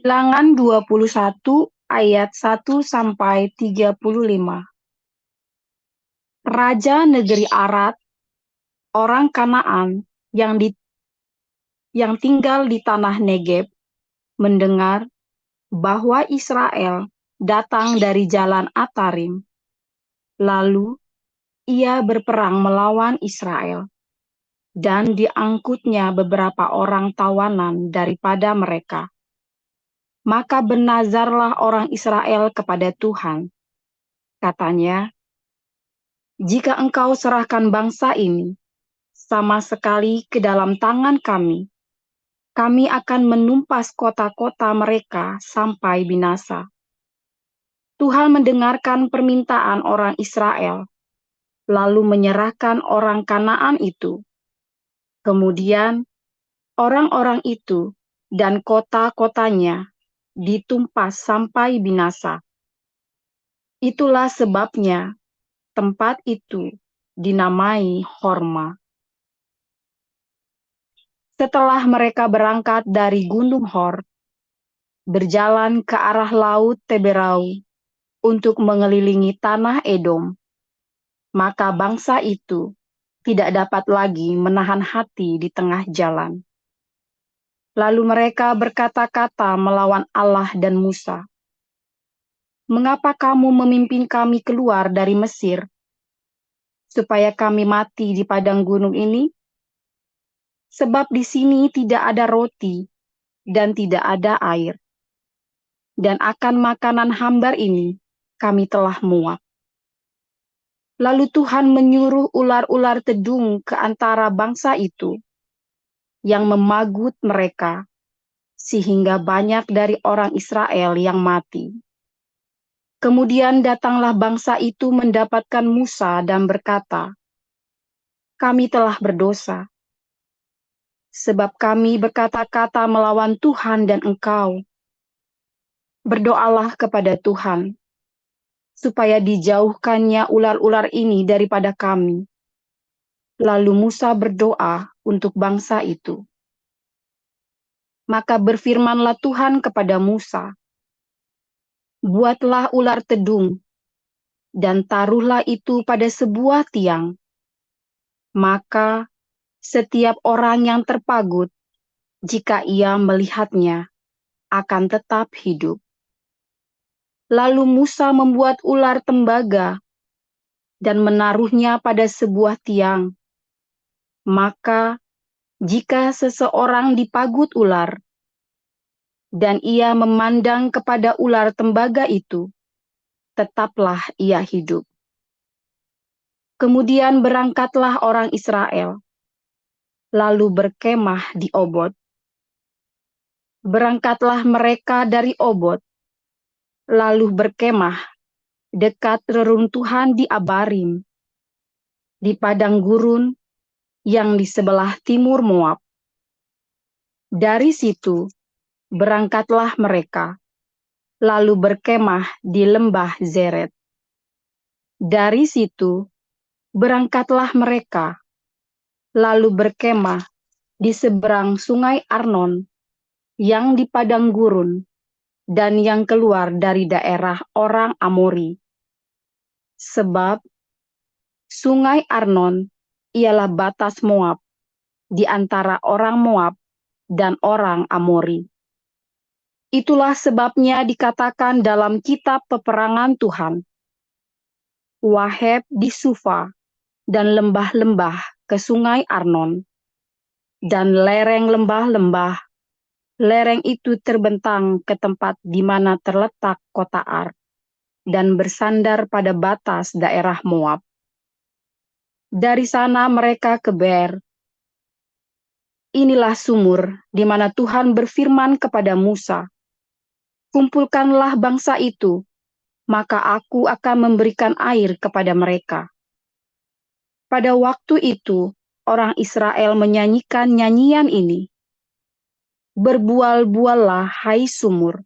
Bilangan 21 ayat 1 sampai 35. Raja negeri Arad, orang Kanaan yang tinggal di tanah Negeb, mendengar bahwa Israel datang dari jalan Atarim. Lalu ia berperang melawan Israel, dan diangkutnya beberapa orang tawanan daripada mereka. Maka bernazarlah orang Israel kepada Tuhan. Katanya, "Jika engkau serahkan bangsa ini sama sekali ke dalam tangan kami akan menumpas kota-kota mereka sampai binasa." Tuhan mendengarkan permintaan orang Israel, lalu menyerahkan orang Kanaan itu. Kemudian orang-orang itu dan kota-kotanya ditumpas sampai binasa. Itulah sebabnya tempat itu dinamai Horma. Setelah mereka berangkat dari Gunung Hor, berjalan ke arah Laut Teberau untuk mengelilingi tanah Edom, maka bangsa itu tidak dapat lagi menahan hati di tengah jalan. Lalu mereka berkata-kata melawan Allah dan Musa, "Mengapa kamu memimpin kami keluar dari Mesir, supaya kami mati di padang gunung ini? Sebab di sini tidak ada roti dan tidak ada air. Dan akan makanan hambar ini kami telah muak." Lalu Tuhan menyuruh ular-ular tedung ke antara bangsa itu, yang memagut mereka, sehingga banyak dari orang Israel yang mati. Kemudian datanglah bangsa itu mendapatkan Musa dan berkata, "Kami telah berdosa, sebab kami berkata-kata melawan Tuhan dan engkau. Berdoalah kepada Tuhan, supaya dijauhkannya ular-ular ini daripada kami." Lalu Musa berdoa untuk bangsa itu. Maka berfirmanlah Tuhan kepada Musa, "Buatlah ular tedung, dan taruhlah itu pada sebuah tiang. Maka setiap orang yang terpagut, jika ia melihatnya, akan tetap hidup." Lalu Musa membuat ular tembaga dan menaruhnya pada sebuah tiang. Maka jika seseorang dipagut ular, dan ia memandang kepada ular tembaga itu, tetaplah ia hidup. Kemudian berangkatlah orang Israel, lalu berkemah di Obot. Berangkatlah mereka dari Obot, lalu berkemah dekat reruntuhan di Abarim, di padang gurun yang di sebelah timur Moab. Dari situ berangkatlah mereka, lalu berkemah di lembah Zeret. Dari situ berangkatlah mereka, lalu berkemah di seberang sungai Arnon, yang di padang gurun, dan yang keluar dari daerah orang Amori. Sebab sungai Arnon ialah batas Moab, di antara orang Moab dan orang Amori. Itulah sebabnya dikatakan dalam kitab peperangan Tuhan, "Waheb di Sufa dan lembah-lembah ke sungai Arnon, dan lereng lembah-lembah, lereng itu terbentang ke tempat di mana terletak kota Ar, dan bersandar pada batas daerah Moab. Dari sana mereka ke Ber. Inilah sumur di mana Tuhan berfirman kepada Musa, 'Kumpulkanlah bangsa itu, maka aku akan memberikan air kepada mereka.' Pada waktu itu, orang Israel menyanyikan nyanyian ini, 'Berbual-buallah, hai sumur,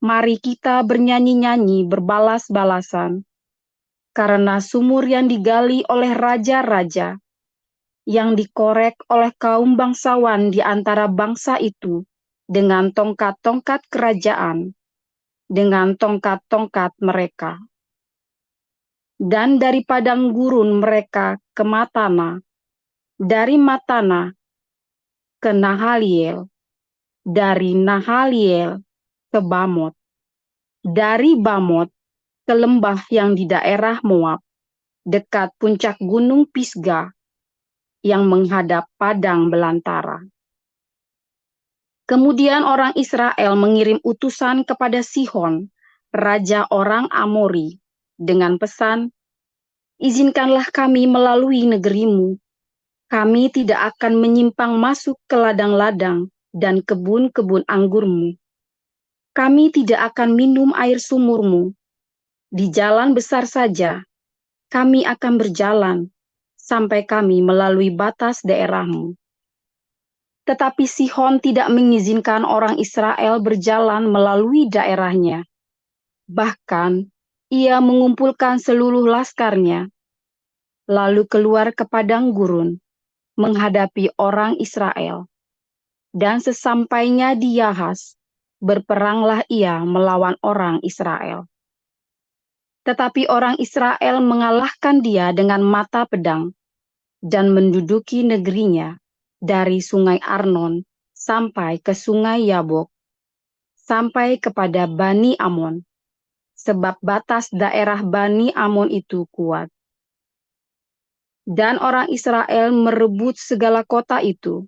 mari kita bernyanyi-nyanyi berbalas-balasan, karena sumur yang digali oleh raja-raja, yang dikorek oleh kaum bangsawan di antara bangsa itu, dengan tongkat-tongkat kerajaan, dengan tongkat-tongkat mereka. Dan dari padang gurun mereka ke Matana, dari Matana ke Nahaliel, dari Nahaliel ke Bamot, dari Bamot ke lembah yang di daerah Moab, dekat puncak gunung Pisga yang menghadap padang belantara. Kemudian orang Israel mengirim utusan kepada Sihon, raja orang Amori, dengan pesan, "Izinkanlah kami melalui negerimu. Kami tidak akan menyimpang masuk ke ladang-ladang dan kebun-kebun anggurmu. Kami tidak akan minum air sumurmu. Di jalan besar saja, kami akan berjalan sampai kami melalui batas daerahmu." Tetapi Sihon tidak mengizinkan orang Israel berjalan melalui daerahnya. Bahkan, ia mengumpulkan seluruh laskarnya, lalu keluar ke padang gurun, menghadapi orang Israel. Dan sesampainya di Yahas, berperanglah ia melawan orang Israel. Tetapi orang Israel mengalahkan dia dengan mata pedang, dan menduduki negerinya dari sungai Arnon sampai ke sungai Yabok, sampai kepada Bani Amon, sebab batas daerah Bani Amon itu kuat. Dan orang Israel merebut segala kota itu,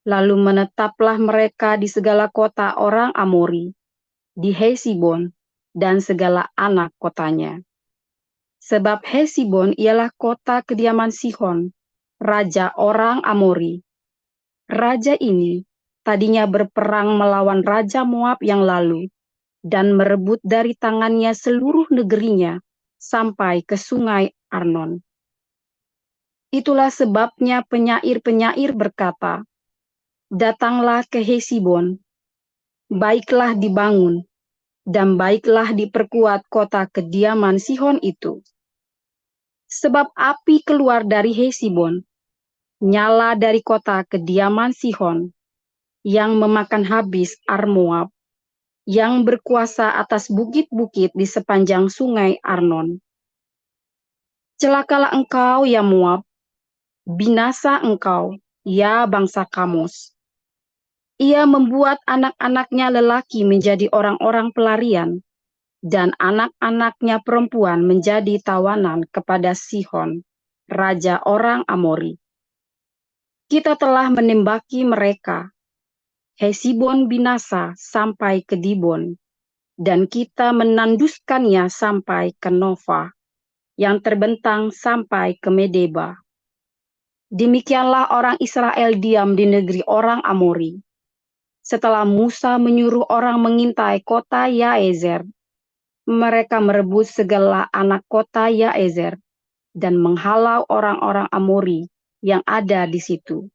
lalu menetaplah mereka di segala kota orang Amori, di Hesibon, dan segala anak kotanya. Sebab Hesibon ialah kota kediaman Sihon, raja orang Amori. Raja ini tadinya berperang melawan Raja Moab yang lalu, dan merebut dari tangannya seluruh negerinya sampai ke sungai Arnon. Itulah sebabnya penyair-penyair berkata, "Datanglah ke Hesibon, baiklah dibangun, dan baiklah diperkuat kota kediaman Sihon itu. Sebab api keluar dari Hesibon, nyala dari kota kediaman Sihon, yang memakan habis Ar-Moab, yang berkuasa atas bukit-bukit di sepanjang sungai Arnon. Celakalah engkau, ya Moab, binasa engkau, ya bangsa Kamos. Ia membuat anak-anaknya lelaki menjadi orang-orang pelarian, dan anak-anaknya perempuan menjadi tawanan kepada Sihon, raja orang Amori. Kita telah menembaki mereka. Hesibon binasa sampai ke Dibon, dan kita menanduskannya sampai ke Nova, yang terbentang sampai ke Medeba. Demikianlah orang Israel diam di negeri orang Amori. Setelah Musa menyuruh orang mengintai kota Yaezer, mereka merebut segala anak kota Yaezer dan menghalau orang-orang Amori yang ada di situ.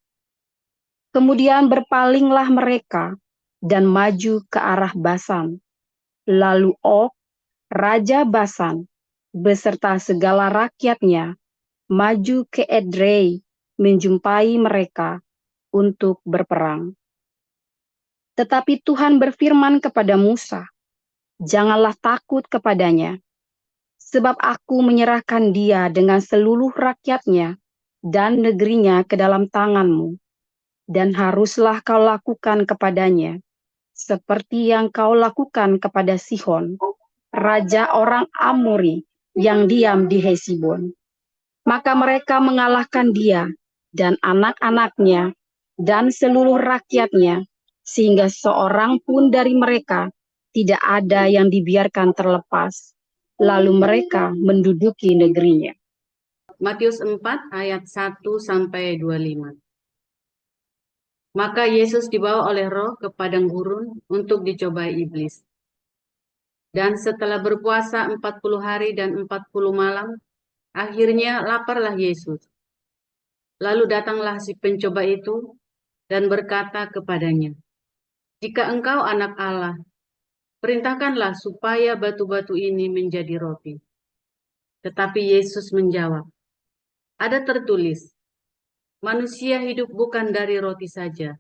Kemudian berpalinglah mereka dan maju ke arah Basan. Lalu Og, raja Basan, beserta segala rakyatnya, maju ke Edrei menjumpai mereka untuk berperang. Tetapi Tuhan berfirman kepada Musa, "Janganlah takut kepadanya, sebab aku menyerahkan dia dengan seluruh rakyatnya dan negerinya ke dalam tanganmu. Dan haruslah kau lakukan kepadanya seperti yang kau lakukan kepada Sihon, raja orang Amori yang diam di Hesibon." Maka mereka mengalahkan dia dan anak-anaknya dan seluruh rakyatnya, sehingga seorang pun dari mereka tidak ada yang dibiarkan terlepas. Lalu mereka menduduki negerinya. Matius 4 ayat 1-25. Maka Yesus dibawa oleh Roh ke padang gurun untuk dicobai iblis. Dan setelah berpuasa 40 hari dan 40 malam, akhirnya laparlah Yesus. Lalu datanglah si pencoba itu dan berkata kepadanya, "Jika engkau anak Allah, perintahkanlah supaya batu-batu ini menjadi roti." Tetapi Yesus menjawab, "Ada tertulis, manusia hidup bukan dari roti saja,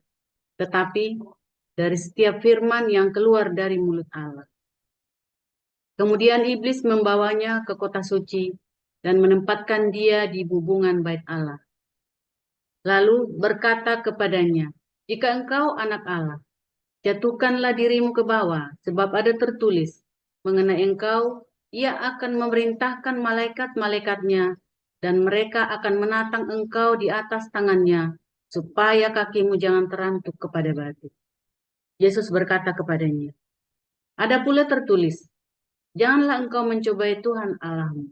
tetapi dari setiap firman yang keluar dari mulut Allah. Kemudian iblis membawanya ke kota suci dan menempatkan dia di hubungan bait Allah. Lalu berkata kepadanya, "Jika engkau anak Allah, jatuhkanlah dirimu ke bawah, sebab ada tertulis mengenai engkau, ia akan memerintahkan malaikat-malaikatnya, dan mereka akan menatang engkau di atas tangannya, supaya kakimu jangan terantuk kepada batu." Yesus berkata kepadanya, "Ada pula tertulis, janganlah engkau mencobai Tuhan Allahmu."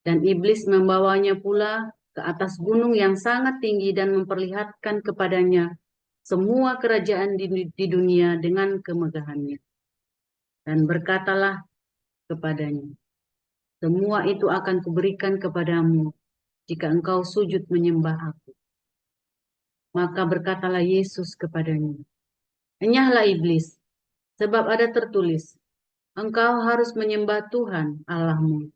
Dan iblis membawanya pula ke atas gunung yang sangat tinggi dan memperlihatkan kepadanya semua kerajaan di dunia dengan kemegahannya. Dan berkatalah kepadanya, "Semua itu akan kuberikan kepadamu jika engkau sujud menyembah aku." Maka berkatalah Yesus kepadanya, "Enyahlah iblis, sebab ada tertulis, engkau harus menyembah Tuhan Allahmu,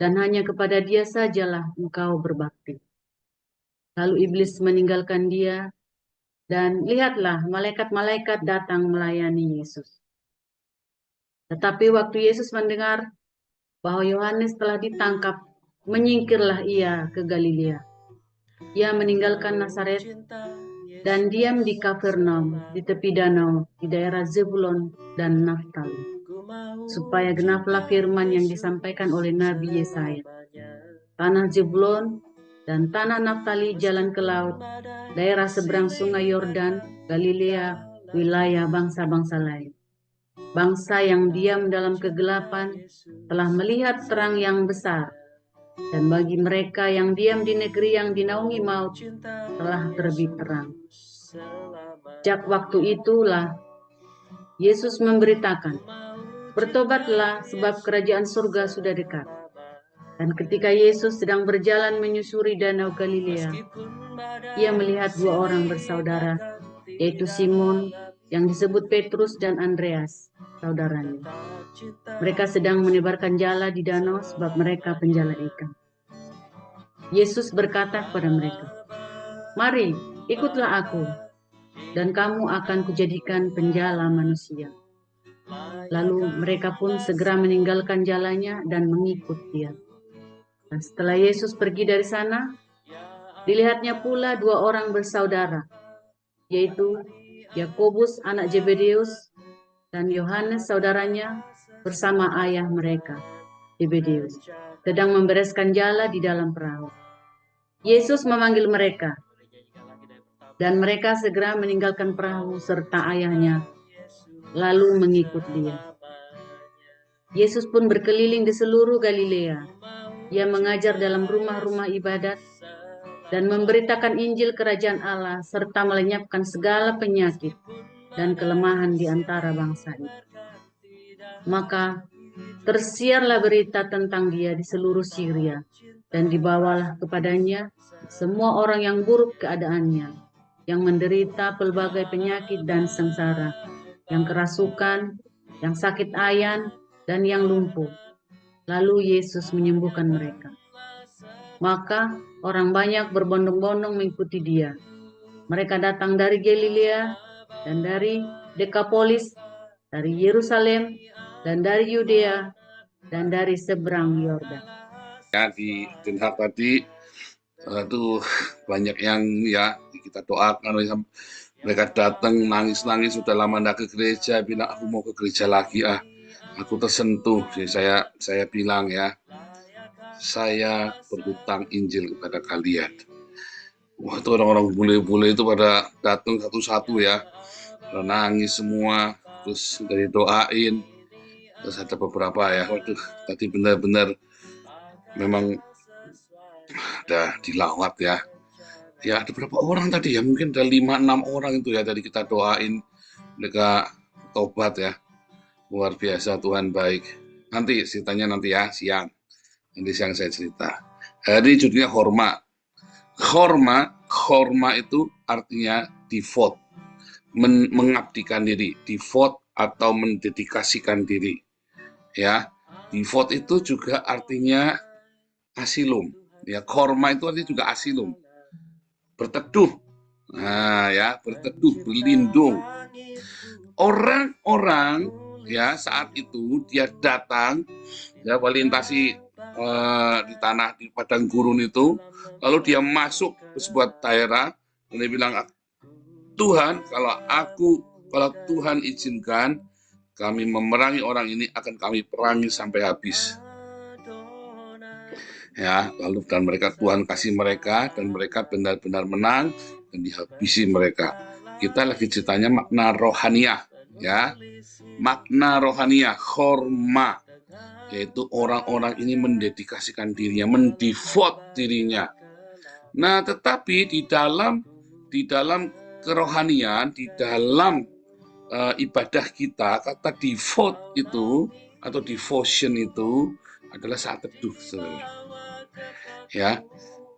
dan hanya kepada Dia sajalah engkau berbakti." Lalu iblis meninggalkan dia, dan lihatlah malaikat-malaikat datang melayani Yesus. Tetapi waktu Yesus mendengar bahwa Yohanes telah ditangkap, menyingkirlah ia ke Galilea. Ia meninggalkan Nazaret dan diam di Kapernaum di tepi danau di daerah Zebulon dan Naftali, supaya genaplah firman yang disampaikan oleh Nabi Yesaya. Tanah Zebulon dan tanah Naftali jalan ke laut, daerah seberang sungai Yordan, Galilea, wilayah bangsa-bangsa lain. Bangsa yang diam dalam kegelapan telah melihat terang yang besar, dan bagi mereka yang diam di negeri yang dinaungi maut telah terbit terang. Sejak waktu itulah Yesus memberitakan, "Bertobatlah, sebab kerajaan surga sudah dekat." Dan ketika Yesus sedang berjalan menyusuri danau Galilea, ia melihat dua orang bersaudara, yaitu Simon yang disebut Petrus dan Andreas, saudaranya. Mereka sedang menebarkan jala di danau sebab mereka penjala ikan. Yesus berkata kepada mereka, "Mari, ikutlah aku, dan kamu akan kujadikan penjala manusia." Lalu mereka pun segera meninggalkan jalannya dan mengikut dia. Dan setelah Yesus pergi dari sana, dilihatnya pula dua orang bersaudara, yaitu Yakobus anak Zebedeus dan Yohanes saudaranya bersama ayah mereka, Zebedeus, sedang membereskan jala di dalam perahu. Yesus memanggil mereka, dan mereka segera meninggalkan perahu serta ayahnya, lalu mengikut dia. Yesus pun berkeliling di seluruh Galilea. Ia mengajar dalam rumah-rumah ibadat dan memberitakan Injil Kerajaan Allah serta melenyapkan segala penyakit dan kelemahan di antara bangsa itu. Maka tersiarlah berita tentang dia di seluruh Syria, dan dibawalah kepadanya semua orang yang buruk keadaannya, yang menderita pelbagai penyakit dan sengsara, yang kerasukan, yang sakit ayan, dan yang lumpuh. Lalu Yesus menyembuhkan mereka. Maka orang banyak berbondong-bondong mengikuti dia. Mereka datang dari Galilea dan dari Dekapolis, dari Yerusalem dan dari Yudea dan dari seberang Yordan. Ya, di Den Haag tadi itu banyak yang ya kita doakan, mereka datang nangis-nangis, sudah lama nggak ke gereja, bilang aku mau ke gereja lagi, aku tersentuh. Jadi saya bilang ya, saya berhutang Injil kepada kalian. Wah, itu orang-orang bule-bule itu pada datang satu-satu ya, pada nangis semua, terus dari doain. Terus ada beberapa ya, waduh, tadi benar-benar memang ada dilawat ya. Ya, ada berapa orang tadi ya, mungkin ada 5-6 orang itu ya, tadi kita doain, mereka tobat ya. Luar biasa, Tuhan baik. Nanti ceritanya nanti ya, siang. Nanti siang saya cerita. Hari judulnya Horma. Horma itu artinya devote, mengabdikan diri, devote atau mendedikasikan diri. Ya, devote itu juga artinya asilum. Ya, horma itu artinya juga asilum. Berteduh. Nah, ya, berteduh, berlindung. Orang-orang ya saat itu dia datang ya melintasi di tanah di padang gurun itu, lalu dia masuk ke sebuah daerah dan dia bilang, Tuhan, kalau Tuhan izinkan kami memerangi orang ini, akan kami perangi sampai habis. Ya, lalu dan mereka Tuhan kasih mereka dan mereka benar-benar menang dan dihabisi mereka. Kita lagi ceritanya makna rohaniah, ya. Makna rohaniah, khorma, yaitu orang-orang ini mendedikasikan dirinya, mendevot dirinya. Nah, tetapi di dalam kerohanian, di dalam ibadah kita, kata devote itu atau devotion itu adalah saat teduh, saudara. Ya,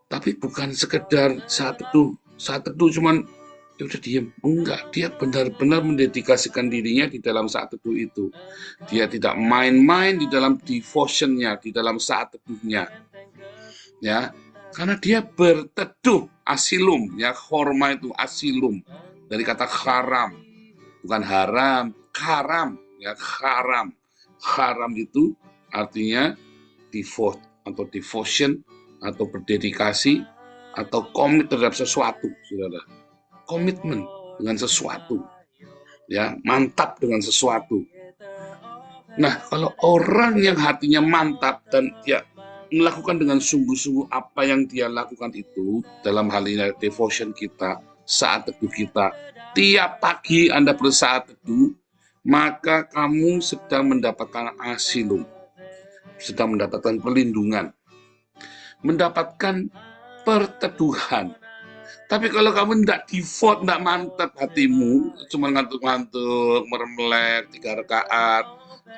tapi bukan sekedar saat teduh cuman ya udah diam, enggak, dia benar-benar mendedikasikan dirinya di dalam saat teduh itu. Dia tidak main-main di dalam devotionnya, di dalam saat teduhnya, ya, karena dia berteduh, asilum, ya, khorma itu asilum dari kata haram, bukan haram, karam, ya, haram itu artinya devote atau devotion atau berdedikasi atau komit terhadap sesuatu, saudara. Komitmen dengan sesuatu, ya, mantap dengan sesuatu. Nah, kalau orang yang hatinya mantap dan dia melakukan dengan sungguh-sungguh apa yang dia lakukan itu, dalam hal ini devotion kita, saat teduh kita, tiap pagi Anda bersaat teduh, maka kamu sedang mendapatkan asilum, sedang mendapatkan perlindungan, mendapatkan perteduhan. Tapi kalau kamu tidak devote, tidak mantap hatimu, cuma ngantuk-ngantuk, meremelek 3 rakaat,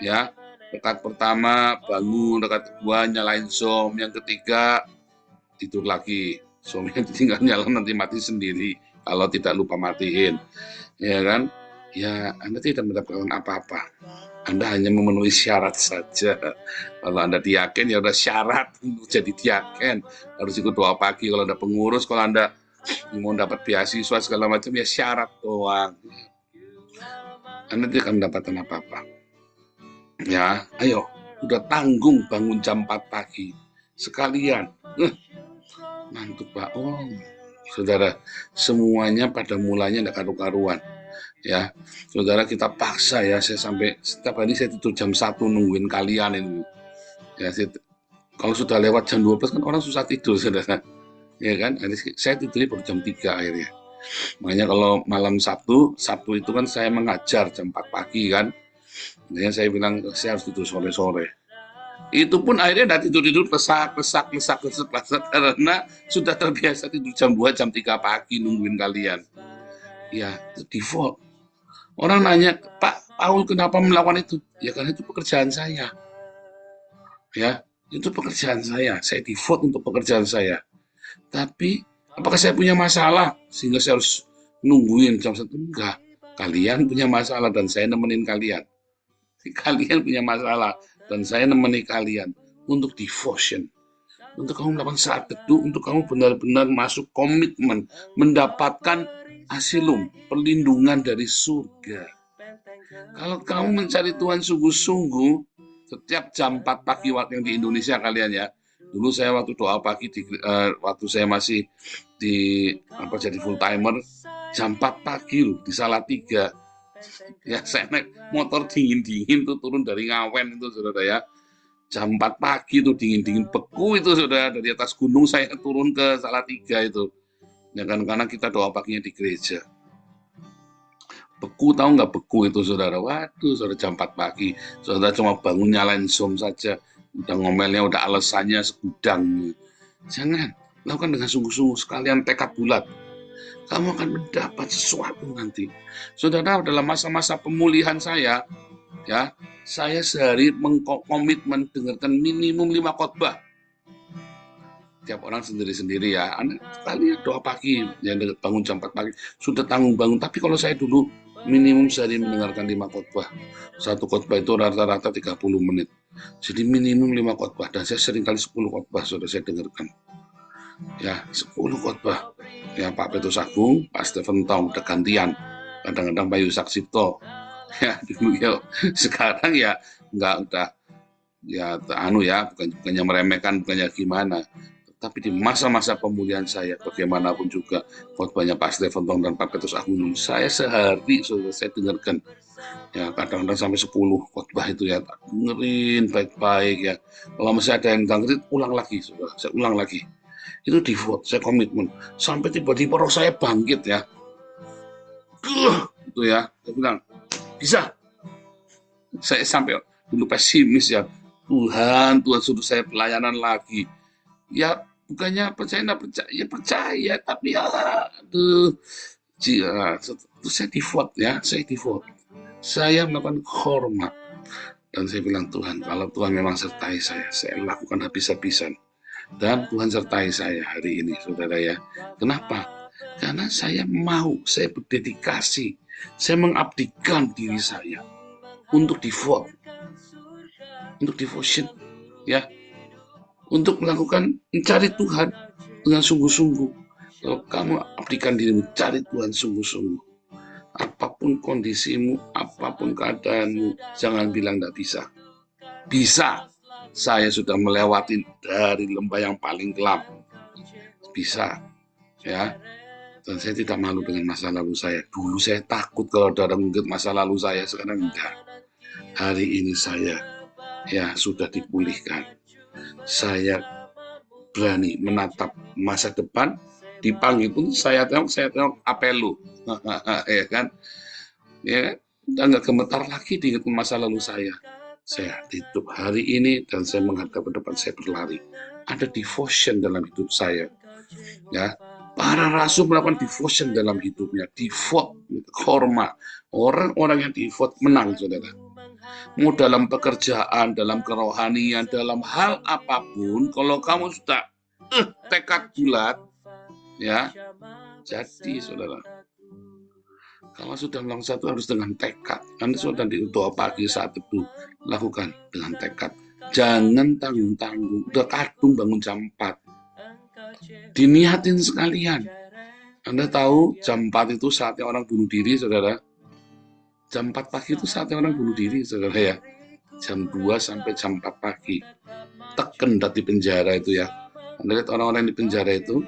ya, rakaat pertama bangun, rakaat kedua nyalain som, yang ketiga tidur lagi, somnya tinggal nyala nanti mati sendiri kalau tidak lupa matiin, ya kan? Ya, Anda tidak mendapatkan apa-apa. Anda hanya memenuhi syarat saja. Kalau Anda diaken, ya udah syarat untuk jadi diaken. Harus ikut doa pagi kalau Anda pengurus, kalau Anda mau dapat beasiswa segala macam, ya syarat doang. Anda tidak akan mendapatkan apa-apa. Ya, ayo, udah tanggung bangun jam 4 pagi. Sekalian. Ngantuk, Pak. Oh, saudara, semuanya pada mulanya tidak karu-karuan. Ya, saudara, kita paksa ya, saya sampai setiap hari saya tidur jam 1 nungguin kalian ini. Ya, kalau sudah lewat jam 12 kan orang susah tidur, saudara. Ya kan, saya tidurnya baru jam 3 akhirnya. Makanya kalau malam Sabtu itu kan saya mengajar jam 4 pagi kan. Makanya saya bilang saya harus tidur sore-sore. Itu pun akhirnya tidak tidur pesak karena sudah terbiasa tidur jam 2, jam 3 pagi nungguin kalian. Ya, itu default. Orang nanya, Pak Paul kenapa melakukan itu? Ya karena itu pekerjaan saya. Ya, itu pekerjaan saya. Saya devote untuk pekerjaan saya. Tapi apakah saya punya masalah sehingga saya harus nungguin jam 1? Enggak. Kalian punya masalah dan saya nemenin kalian. Kalian punya masalah dan saya nemenin kalian untuk devotion. Untuk kamu melakukan saat teduh, untuk kamu benar-benar masuk komitmen, mendapatkan asilum, perlindungan dari surga. Kalau kamu mencari Tuhan sungguh-sungguh, setiap jam 4 pagi waktu yang di Indonesia kalian ya. Dulu saya waktu doa pagi, waktu saya masih jadi full timer, jam 4 pagi loh, di Salatiga. Ya, saya naik motor dingin-dingin tuh turun dari Ngawen itu, saudara ya. Jam 4 pagi tuh dingin-dingin, beku itu, saudara, dari atas gunung saya turun ke Salatiga itu. Ya kan, karena kita doa paginya di gereja. Beku, tahu nggak beku itu, saudara? Waduh, saudara, jam 4 pagi. Saudara cuma bangun nyalain Zoom saja. Udah ngomelnya, udah alasannya segudang. Jangan, lakukan dengan sungguh-sungguh, sekalian tekad bulat. Kamu akan mendapat sesuatu nanti. Saudara, dalam masa-masa pemulihan saya, ya, saya sehari mengkomitmen dengarkan minimum 5 khotbah. Tiap orang sendiri-sendiri ya. Kalian doa pagi, yang bangun jam 4 pagi, sudah tanggung bangun. Tapi kalau saya dulu minimum sehari mendengarkan 5 khotbah. Satu khotbah itu rata-rata 30 menit. Jadi minimum 5 khotbah. Dan saya seringkali 10 khotbah sudah saya dengarkan. Ya, 10 khotbah. Ya, Pak Petrus Agung, Pak Stephen Tong, udah gantian. kadang-kadang Bayu Saksipto ya dulu ya. Sekarang ya nggak udah ya bukannya meremehkan, bukannya gimana, tapi di masa-masa pemulihan saya bagaimanapun juga khotbahnya Pak Stephen Tong dan Pak Petrus Agung, saya sehari saya dengarkan ya, kadang-kadang sampai 10 khotbah itu ya, tak dengerin baik-baik ya. Kalau masih ada yang dengerin, ulang lagi, saudara, saya ulang lagi. Itu devote, saya komitmen. Sampai tiba-tiba roh saya bangkit ya. Itu ya, saya bilang, bisa. Saya sampai dulu pesimis ya. Tuhan suruh saya pelayanan lagi. Ya, bukannya percaya, nggak percaya, ya percaya, tapi ya, aduh. Itu saya devote ya, saya devote. Saya melakukan hormat. Dan saya bilang, Tuhan, kalau Tuhan memang sertai saya lakukan habis-habisan. Dan Tuhan sertai saya hari ini, saudara ya. Kenapa? Karena saya berdedikasi. Saya mengabdikan diri saya untuk devote. Untuk devotion. Ya. Untuk mencari Tuhan dengan sungguh-sungguh. Kalau kamu abdikan dirimu, cari Tuhan sungguh-sungguh. Apapun kondisimu, apapun keadaanmu, jangan bilang tidak bisa. Bisa. Saya sudah melewati dari lembah yang paling gelap. Bisa. Ya. Dan saya tidak malu dengan masa lalu saya. Dulu saya takut kalau ada orang ingat masa lalu saya, sekarang enggak. Hari ini saya ya sudah dipulihkan. Saya berani menatap masa depan. Dipanggil pun saya tengok apelu. Ya kan, ya udah nggak gemetar lagi diingat masa lalu saya hidup hari ini dan saya menghadap ke depan, saya berlari. Ada devotion dalam hidup saya ya. Para rasul melakukan devotion dalam hidupnya, devote, hormat. Orang-orang yang devote menang, saudara. Mau dalam pekerjaan, dalam kerohanian, dalam hal apapun, kalau kamu sudah tekad bulat ya, jadi saudara. Kalau sudah melakukan satu harus dengan tekad. Anda sudah di doa pagi saat itu, lakukan dengan tekad. Jangan tanggung-tanggung. Udah kadung bangun jam 4. Diniatin sekalian. Anda tahu jam 4 itu saatnya orang bunuh diri, saudara. Jam 4 pagi itu saatnya orang bunuh diri, saudara ya. Jam 2 sampai jam 4 pagi. Teken di penjara itu ya. Anda lihat orang-orang di penjara itu,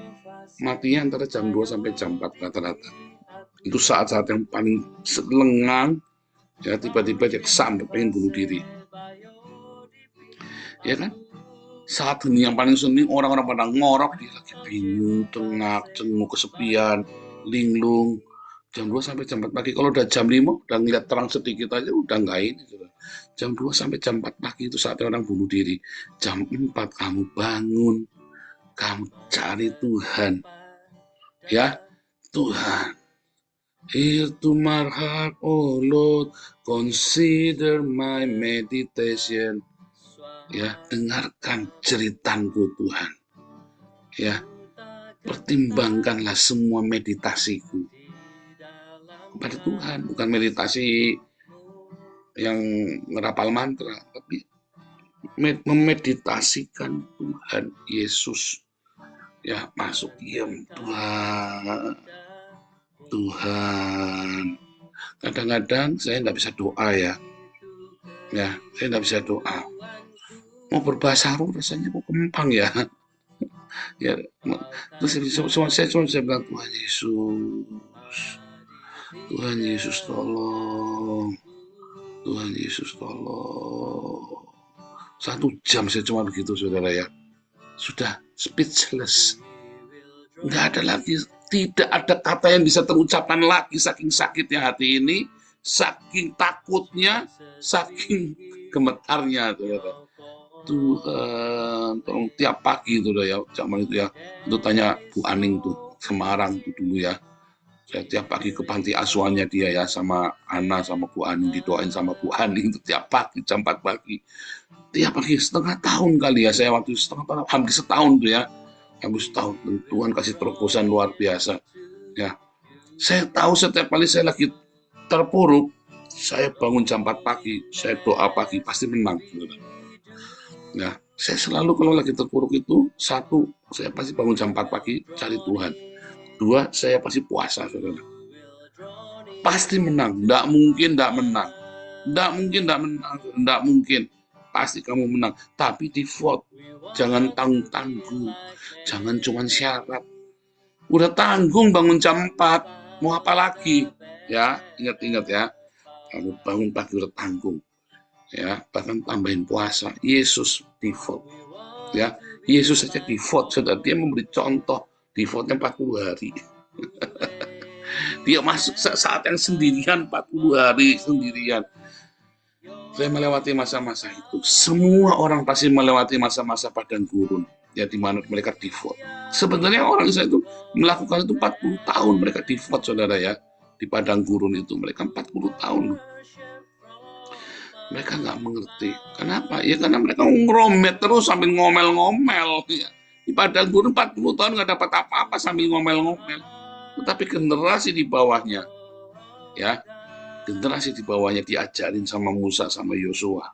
matinya antara jam 2 sampai jam 4 rata-rata. Itu saat-saat yang paling lengang ya, tiba-tiba dia sampai pengen bunuh diri ya kan. Saat ini yang paling seni, orang-orang pada ngorok, dia lagi bingung, tengah, cenguk, kesepian, linglung. Jam 2 sampai jam 4 pagi. Kalau udah jam 5 udah ngeliat terang sedikit aja udah nggak ini. Jam 2 sampai jam 4 pagi itu saatnya orang bunuh diri. Jam 4 kamu bangun, kamu cari Tuhan ya. Tuhan, hear to my heart, oh Lord, consider my meditation. Ya, dengarkan ceritaku Tuhan. Ya, pertimbangkanlah semua meditasiku kepada Tuhan, bukan meditasi yang merapal mantra, tapi memeditasikan Tuhan Yesus. Ya, masuk diam Tuhan. Kadang-kadang saya tidak bisa doa ya. Ya, saya tidak bisa doa. Mau berbahasa roh rasanya kok kempang ya. Ya, terus saya cuma bilang, Tuhan Yesus tolong. Tuhan Yesus tolong. 1 jam saya cuma begitu, saudara ya. Sudah speechless. Nggak ada lagi, tidak ada kata yang bisa terucapkan lagi, saking sakitnya hati ini, saking takutnya, saking gemetarnya, saudara. Tuhan, tolong. Tiap pagi itu ya, zaman itu ya, itu tanya Bu Aning tuh, Semarang itu dulu ya. Saya tiap pagi ke panti asuhannya dia ya, sama Ana, sama Bu Aning, didoain sama Bu Aning itu tiap pagi, jam 4 pagi. Tiap pagi, setengah tahun kali ya, saya waktu hampir setahun tuh ya. Hampir setahun, dan Tuhan kasih terobosan luar biasa. Ya, saya tahu setiap kali saya lagi terpuruk, saya bangun jam 4 pagi, saya doa pagi, pasti menang. Ya, saya selalu kalau lagi terpuruk itu, 1, saya pasti bangun jam 4 pagi, cari Tuhan. 2, saya pasti puasa, saudara. pasti menang. Nggak mungkin nggak menang. Nggak mungkin nggak menang. Nggak mungkin. Pasti kamu menang. Tapi default. Jangan tanggung-tanggung. Jangan cuma syarat. Udah tanggung bangun jam 4. Mau apa lagi? Ya, ingat-ingat ya. Kamu bangun pagi udah tanggung. Ya, bahkan tambahin puasa. Yesus default. Ya, Yesus saja default. Saudara, dia memberi contoh. Defaultnya 40 hari. Dia masuk saat yang sendirian, 40 hari sendirian. Saya melewati masa-masa itu. Semua orang pasti melewati masa-masa padang gurun. Ya, di mana mereka default. Sebenarnya orang Israel itu melakukan itu 40 tahun. Mereka default, saudara ya. Di padang gurun itu. Mereka 40 tahun. Mereka nggak mengerti. Kenapa? Ya karena mereka ngeromet terus sambil ngomel-ngomel. Ya. Di padang gurun 40 tahun nggak dapat apa-apa sambil ngomel-ngomel. Tetapi generasi di bawahnya, ya, generasi di bawahnya diajarin sama Musa sama Yosua.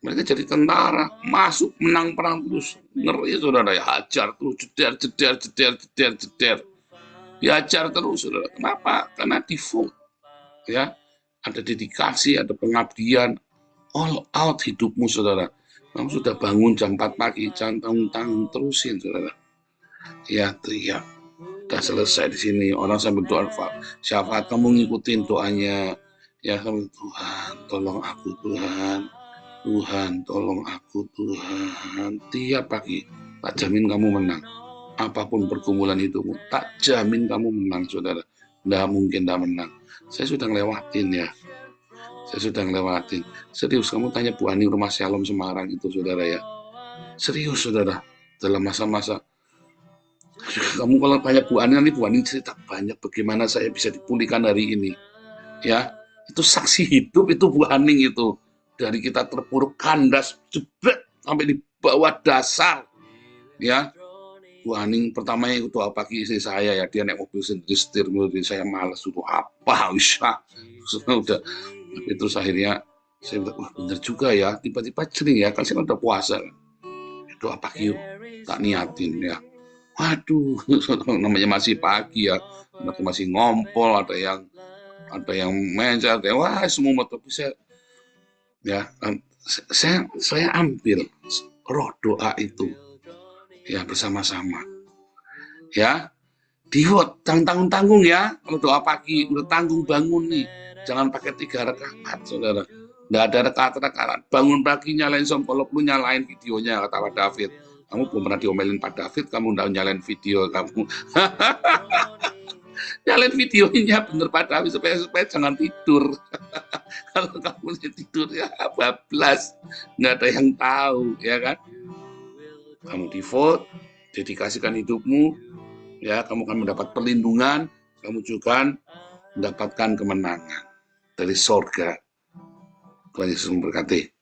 Mereka jadi tentara, masuk menang perang terus. Ngeri saudara ya, hajar terus, jeder. Diajar terus saudara. Kenapa? Karena default. Ya, ada dedikasi, ada pengabdian, all out hidupmu saudara. Kamu sudah bangun jam 4 pagi, jangan tanggung-tanggung, terusin saudara. Ya, teriak. Udah selesai di sini, orang sambil doa syafaat, kamu ngikutin doanya. Ya, kamu, Tuhan, tolong aku Tuhan. Tuhan, tolong aku Tuhan. Tiap pagi, tak jamin kamu menang. Apapun pergumulan hidupmu, tak jamin kamu menang saudara. Nggak mungkin nggak menang. Saya sudah ngelewatin ya. Saya sudah ngelewatin. Serius, kamu tanya Bu Ani Rumah Shalom Semarang itu saudara ya. Serius saudara. Dalam masa-masa. Kamu kalau tanya Bu Ani cerita banyak bagaimana saya bisa dipulihkan hari ini. Ya, itu saksi hidup itu Bu Ani itu. Dari kita terpuruk kandas, jebret sampai di bawah dasar. Ya, Bu Aning pertamanya ikut doa pagi istri saya ya, dia naik mobil sendiri setir, saya malas suruh apa bisa udah. Tapi terus akhirnya saya bilang, wah bener juga ya, tiba-tiba sering ya, kan saya udah puasa, doa pagi yuk, tak niatin ya. Waduh, namanya masih pagi ya, masih ngompol, ada yang meja, ada yang wah semua motor bisa ya. Saya ambil roh doa itu ya bersama-sama. Ya, default, jangan tanggung-tanggung ya. Kalau doa pagi, udah tanggung bangun nih. Jangan pakai 3 rakaat, saudara. Nggak ada rakaat-rakatan. Bangun pagi, nyalain kalau perlu nyalain videonya, kata Pak David. Kamu belum pernah diomelin Pak David, kamu udah nyalain video kamu. Nyalain videonya bener Pak David, supaya jangan tidur. Kalau kamu tidur ya bablas. Nggak ada yang tahu, ya kan? Kamu default, dedikasikan hidupmu, ya, kamu akan mendapat perlindungan, kamu juga mendapatkan kemenangan dari surga. Tuhan Yesus memberkati.